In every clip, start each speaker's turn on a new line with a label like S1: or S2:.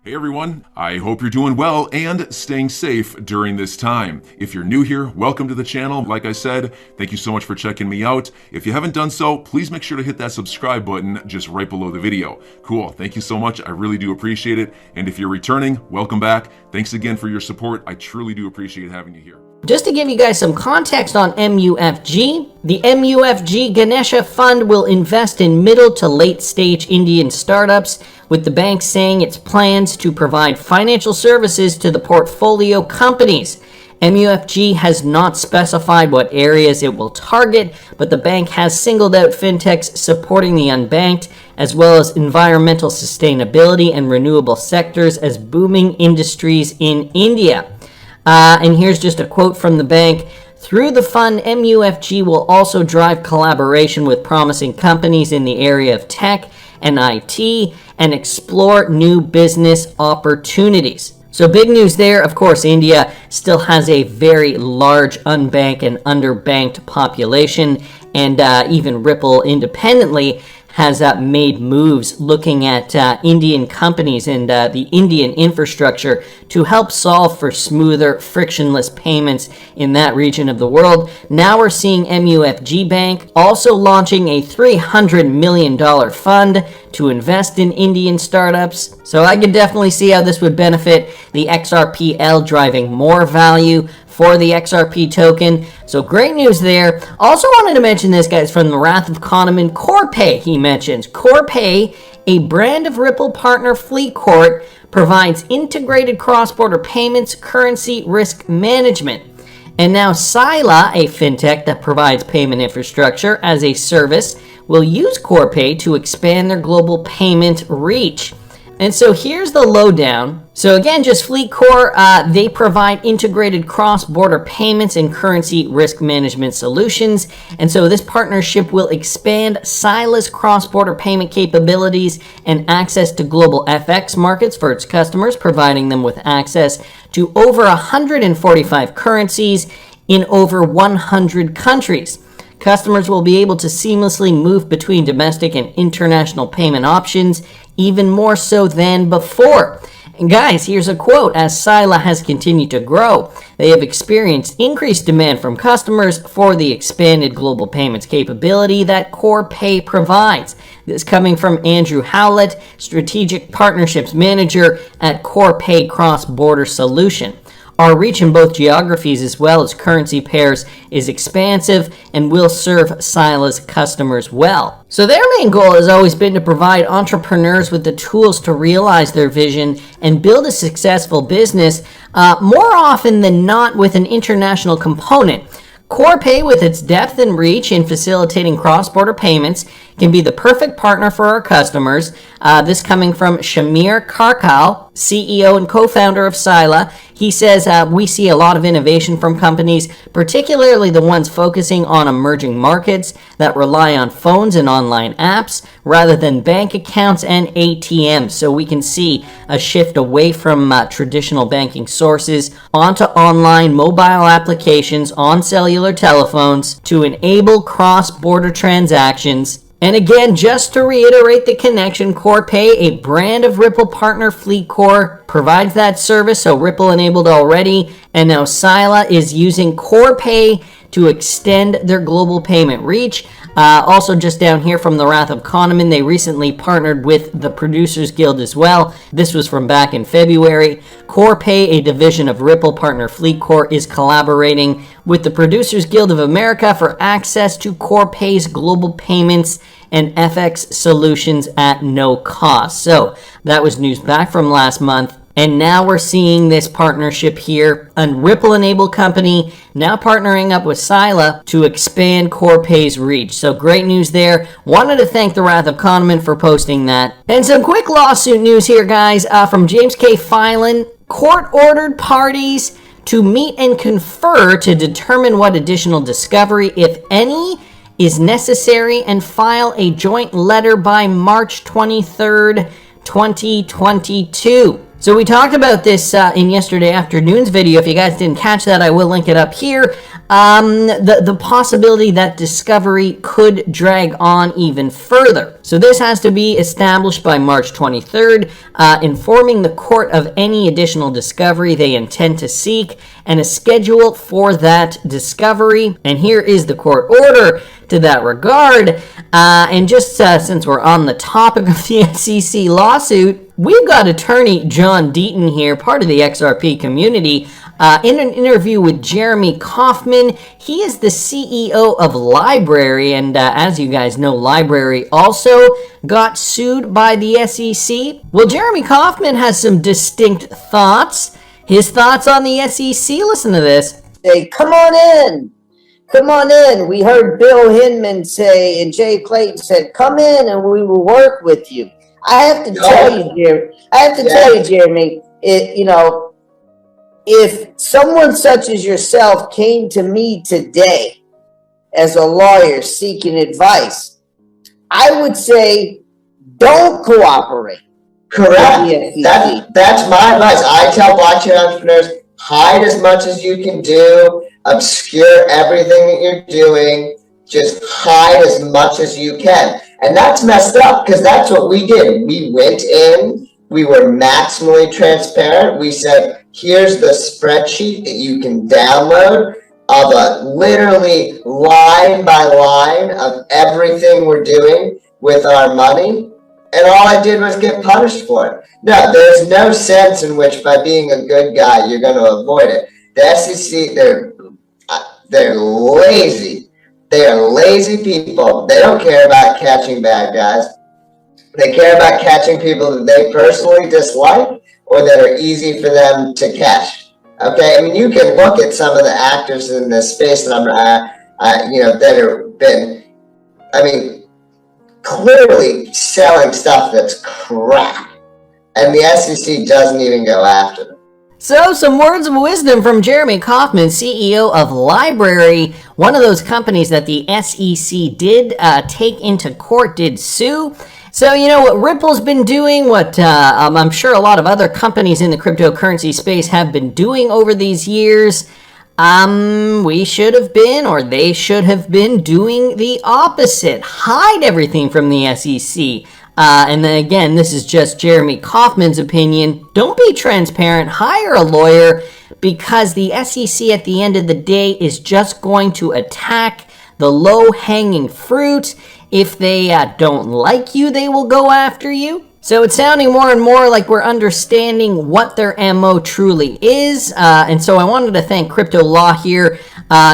S1: Hey everyone, I hope you're doing well and staying safe during this time. If you're new here, welcome to the channel. Like I said, thank you so much for checking me out. If you haven't done so, please make sure to hit that subscribe button just right below the video. Cool, thank you so much. I really do appreciate it. And if you're returning, welcome back. Thanks again for your support. I truly do appreciate having you here.
S2: Just to give you guys some context on MUFG, the MUFG Ganesha Fund will invest in middle to late stage Indian startups, with the bank saying its plans to provide financial services to the portfolio companies. MUFG has not specified what areas it will target, but the bank has singled out fintechs supporting the unbanked, as well as environmental sustainability and renewable sectors as booming industries in India. And here's just a quote from the bank. Through the fund, MUFG will also drive collaboration with promising companies in the area of tech and IT and explore new business opportunities. So big news there. Of course, India still has a very large unbanked and underbanked population, and even Ripple independently has made moves looking at Indian companies and the Indian infrastructure to help solve for smoother, frictionless payments in that region of the world. Now we're seeing MUFG Bank also launching a $300 million fund to invest in Indian startups. So I could definitely see how this would benefit the XRPL, driving more value for the XRP token. So great news there. Also wanted to mention this, guys, from the Wrath of Kahneman, Corpay, he mentions. Corpay, a brand of Ripple partner FleetCor, provides integrated cross-border payments, currency risk management. And now Sila, a fintech that provides payment infrastructure as a service, will use Corpay to expand their global payment reach. And so here's the lowdown. So again, just FleetCor, they provide integrated cross-border payments and currency risk management solutions. And so this partnership will expand Sila's cross-border payment capabilities and access to global FX markets for its customers, providing them with access to over 145 currencies in over 100 countries. Customers will be able to seamlessly move between domestic and international payment options, even more so than before. And guys, here's a quote. As Sila has continued to grow, they have experienced increased demand from customers for the expanded global payments capability that Corpay provides. This coming from Andrew Howlett, Strategic Partnerships Manager at Corpay Cross-Border Solution. Our reach in both geographies as well as currency pairs is expansive and will serve Sila's customers well. So their main goal has always been to provide entrepreneurs with the tools to realize their vision and build a successful business, more often than not with an international component. Corpay, with its depth and reach in facilitating cross-border payments, can be the perfect partner for our customers. This coming from Shamir Karkal, CEO and co-founder of Sila. He says, we see a lot of innovation from companies, particularly the ones focusing on emerging markets that rely on phones and online apps rather than bank accounts and ATMs. So we can see a shift away from traditional banking sources onto online mobile applications on cellular telephones to enable cross-border transactions. And again, just to reiterate the connection, Corpay, a brand of Ripple partner FleetCor, provides that service, so Ripple enabled already. And now Sila is using Corpay to extend their global payment reach. Also, just down here from the Wrath of Kahneman, they recently partnered with the Producers Guild as well. This was from back in February. Corpay, a division of Ripple partner FleetCor, is collaborating with the Producers Guild of America for access to Corpay's global payments and FX solutions at no cost. So that was news back from last month. And now we're seeing this partnership here, a Ripple-enabled company now partnering up with Sila to expand Corpay's reach. So great news there. Wanted to thank the Wrath of Kahneman for posting that. And some quick lawsuit news here, guys, from James K. Filan. Court-ordered parties to meet and confer to determine what additional discovery, if any, is necessary and file a joint letter by March 23rd, 2022. So we talked about this in yesterday afternoon's video. If you guys didn't catch that, I will link it up here. the possibility that discovery could drag on even further. So this has to be established by March 23rd, informing the court of any additional discovery they intend to seek and a schedule for that discovery. And here is the court order to that regard. And just since we're on the topic of the SEC lawsuit, we've got attorney John Deaton here, part of the XRP community, in an interview with Jeremy Kauffman. He is the CEO of Library, and as you guys know, Library also got sued by the SEC. Well, Jeremy Kauffman has some distinct thoughts. His thoughts on the SEC, listen to this.
S3: Say, come on in. Come on in. We heard Bill Hinman say, and Jay Clayton said, come in and we will work with you. I have to tell you, Jeremy, if someone such as yourself came to me today as a lawyer seeking advice, I would say, don't cooperate.
S4: Correct. That's my advice. I tell blockchain entrepreneurs, hide as much as you can do, obscure everything that you're doing, just hide as much as you can. And that's messed up because that's what we did. We went in, we were maximally transparent. We said, here's the spreadsheet that you can download of a literally line by line of everything we're doing with our money. And all I did was get punished for it. No, there's no sense in which by being a good guy, you're going to avoid it. The SEC, they're lazy. They are lazy people. They don't care about catching bad guys. They care about catching people that they personally dislike or that are easy for them to catch. Okay, I mean, you can look at some of the actors in this space that that have been, clearly selling stuff that's crap, and the SEC doesn't even go after them.
S2: So, some words of wisdom from Jeremy Kauffman, CEO of Library, one of those companies that the SEC did take into court, did sue. So, what Ripple's been doing, what I'm sure a lot of other companies in the cryptocurrency space have been doing over these years, we should have been, or they should have been doing the opposite. Hide everything from the SEC. And then again, this is just Jeremy Kauffman's opinion. Don't be transparent. Hire a lawyer, because the SEC at the end of the day is just going to attack the low-hanging fruit. If they don't like you, they will go after you. So it's sounding more and more like we're understanding what their MO truly is. And so I wanted to thank Crypto Law here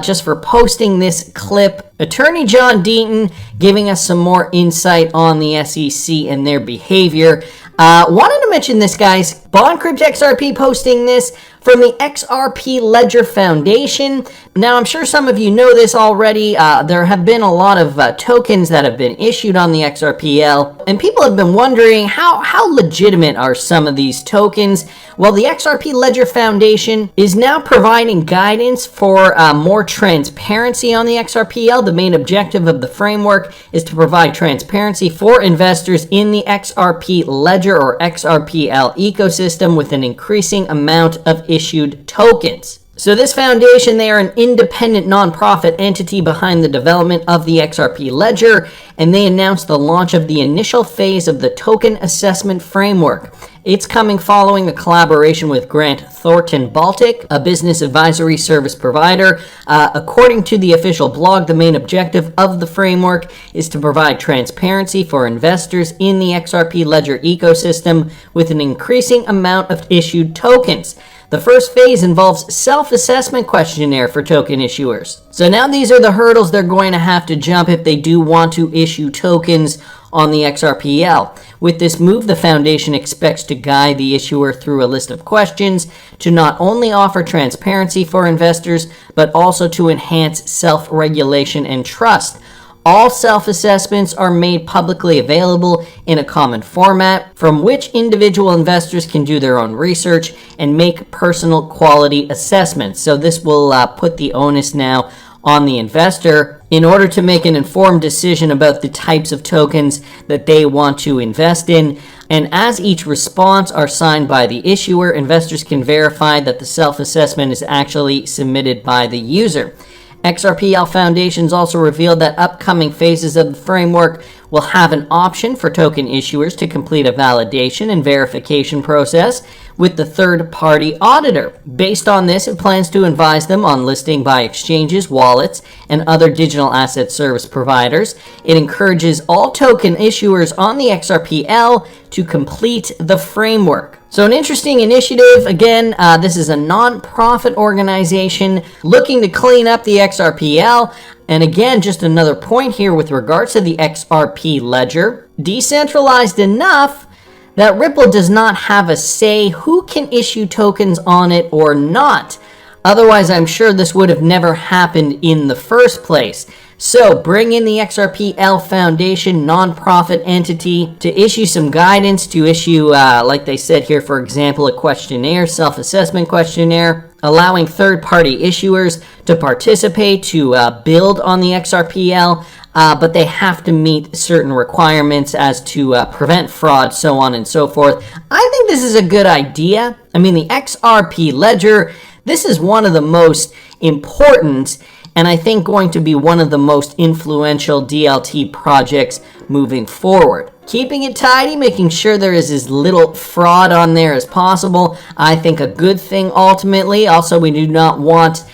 S2: just for posting this clip. Attorney John Deaton giving us some more insight on the SEC and their behavior. Wanted to mention this, guys. BondCrypt XRP posting this from the XRP Ledger Foundation. Now, I'm sure some of you know this already. There have been a lot of tokens that have been issued on the XRPL, and people have been wondering how legitimate are some of these tokens. Well, the XRP Ledger Foundation is now providing guidance for more transparency on the XRPL. The main objective of the framework is to provide transparency for investors in the XRP Ledger or XRPL ecosystem with an increasing amount of issued tokens. So this foundation, they are an independent nonprofit entity behind the development of the XRP Ledger, and they announced the launch of the initial phase of the token assessment framework. It's coming following a collaboration with Grant Thornton Baltic, a business advisory service provider. According to the official blog, the main objective of the framework is to provide transparency for investors in the XRP Ledger ecosystem with an increasing amount of issued tokens. The first phase involves self-assessment questionnaire for token issuers. So now these are the hurdles they're going to have to jump if they do want to issue tokens on the XRPL. With this move, the foundation expects to guide the issuer through a list of questions to not only offer transparency for investors, but also to enhance self-regulation and trust. All self-assessments are made publicly available in a common format from which individual investors can do their own research and make personal quality assessments. So this will put the onus now on the investor in order to make an informed decision about the types of tokens that they want to invest in. And as each response are signed by the issuer, investors can verify that the self-assessment is actually submitted by the user. XRPL Foundations also revealed that upcoming phases of the framework will have an option for token issuers to complete a validation and verification process with the third-party auditor. Based on this, it plans to advise them on listing by exchanges, wallets, and other digital asset service providers. It encourages all token issuers on the XRPL to complete the framework. So an interesting initiative. Again, this is a non-profit organization looking to clean up the XRPL. And again, just another point here with regards to the XRP ledger. Decentralized enough that Ripple does not have a say who can issue tokens on it or not. Otherwise, I'm sure this would have never happened in the first place. So bring in the XRPL Foundation nonprofit entity to issue some guidance, to issue, like they said here, for example, a questionnaire, self-assessment questionnaire, allowing third-party issuers to participate, to build on the XRPL, but they have to meet certain requirements as to prevent fraud, so on and so forth. I think this is a good idea. I mean, the XRP ledger, this is one of the most important and I think going to be one of the most influential DLT projects moving forward. Keeping it tidy, making sure there is as little fraud on there as possible, I think a good thing ultimately. Also, we do not want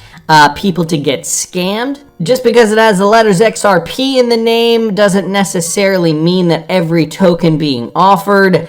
S2: people to get scammed. Just because it has the letters XRP in the name doesn't necessarily mean that every token being offered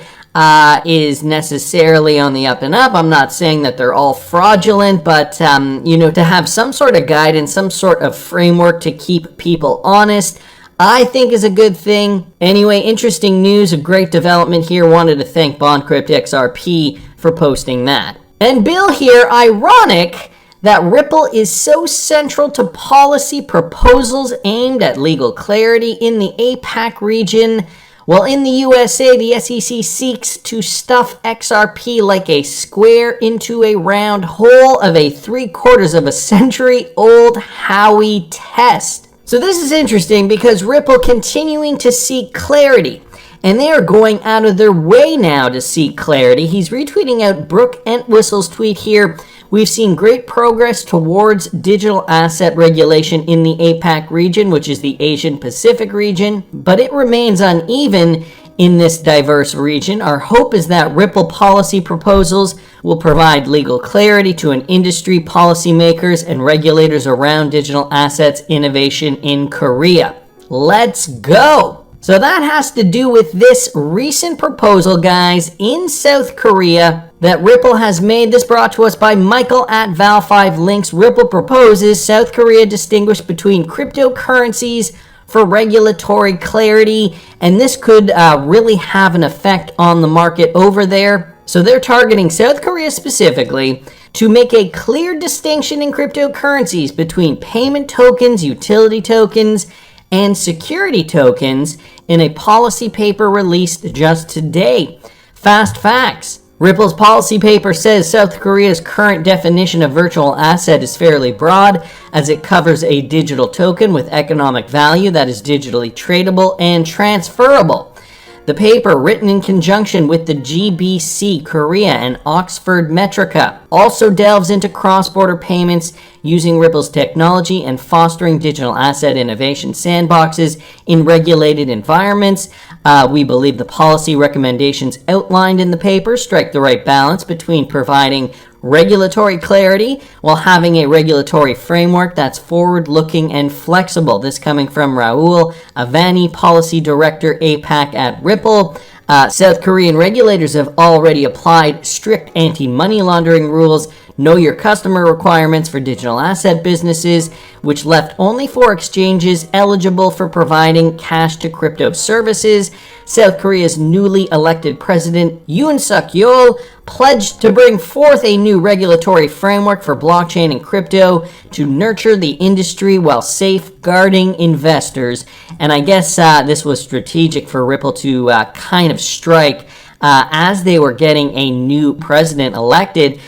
S2: is necessarily on the up and up. I'm not saying that they're all fraudulent, but, to have some sort of guidance, some sort of framework to keep people honest, I think is a good thing. Anyway, interesting news, a great development here. Wanted to thank BondCrypt XRP for posting that. And Bill here, ironic that Ripple is so central to policy proposals aimed at legal clarity in the APAC region. Well, in the USA, the SEC seeks to stuff XRP like a square into a round hole of a 750-year-old Howey test. So this is interesting because Ripple continuing to seek clarity, and they are going out of their way now to seek clarity. He's retweeting out Brooke Entwistle's tweet here. We've seen great progress towards digital asset regulation in the APAC region, which is the Asian Pacific region, but it remains uneven in this diverse region. Our hope is that Ripple policy proposals will provide legal clarity to an industry, policymakers, and regulators around digital assets innovation in Korea. Let's go! So that has to do with this recent proposal, guys, in South Korea that Ripple has made. This brought to us by Michael at Val5Links. Ripple proposes South Korea distinguish between cryptocurrencies for regulatory clarity, and this could really have an effect on the market over there. So they're targeting South Korea specifically to make a clear distinction in cryptocurrencies between payment tokens, utility tokens, and security tokens in a policy paper released just today. Fast facts. Ripple's policy paper says South Korea's current definition of virtual asset is fairly broad, as it covers a digital token with economic value that is digitally tradable and transferable. The paper, written in conjunction with the GBC Korea and Oxford Metrica, also delves into cross-border payments using Ripple's technology and fostering digital asset innovation sandboxes in regulated environments. We believe the policy recommendations outlined in the paper strike the right balance between providing regulatory clarity while having a regulatory framework that's forward-looking and flexible. This coming from Raul Avani, Policy Director, APAC at Ripple. South Korean regulators have already applied strict anti-money laundering rules, know your customer requirements for digital asset businesses, which left only 4 exchanges eligible for providing cash to crypto services. South Korea's newly elected president, Yoon Suk-yeol, pledged to bring forth a new regulatory framework for blockchain and crypto to nurture the industry while safeguarding investors. And I guess this was strategic for Ripple to kind of strike as they were getting a new president elected,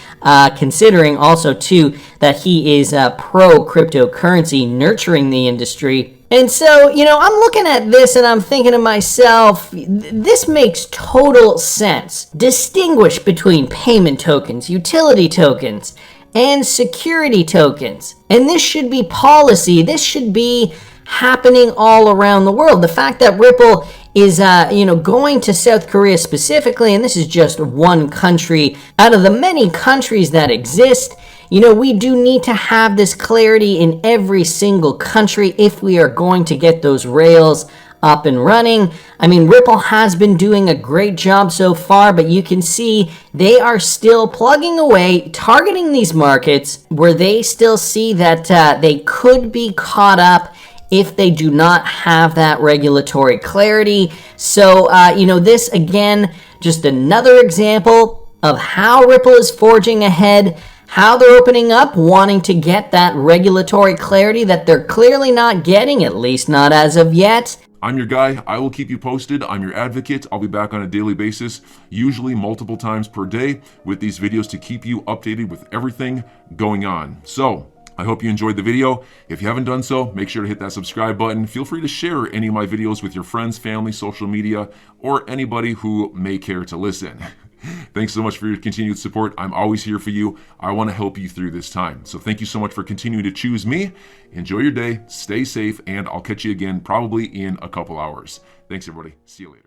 S2: considering also, too, that he is pro-cryptocurrency, nurturing the industry. And so, I'm looking at this and I'm thinking to myself, this makes total sense. Distinguish between payment tokens, utility tokens, and security tokens. And this should be policy. This should be happening all around the world. The fact that Ripple is going to South Korea specifically, and this is just one country out of the many countries that exist. We do need to have this clarity in every single country if we are going to get those rails up and running. I mean, Ripple has been doing a great job so far, but you can see they are still plugging away, targeting these markets where they still see that they could be caught up if they do not have that regulatory clarity. So, this again, just another example of how Ripple is forging ahead, how they're opening up, wanting to get that regulatory clarity that they're clearly not getting, at least not as of yet.
S1: I'm your guy. I will keep you posted. I'm your advocate. I'll be back on a daily basis, usually multiple times per day, with these videos to keep you updated with everything going on. So, I hope you enjoyed the video. If you haven't done so, make sure to hit that subscribe button. Feel free to share any of my videos with your friends, family, social media, or anybody who may care to listen. Thanks so much for your continued support. I'm always here for you. I want to help you through this time. So thank you so much for continuing to choose me. Enjoy your day, stay safe, and I'll catch you again probably in a couple hours. Thanks, everybody. See you later.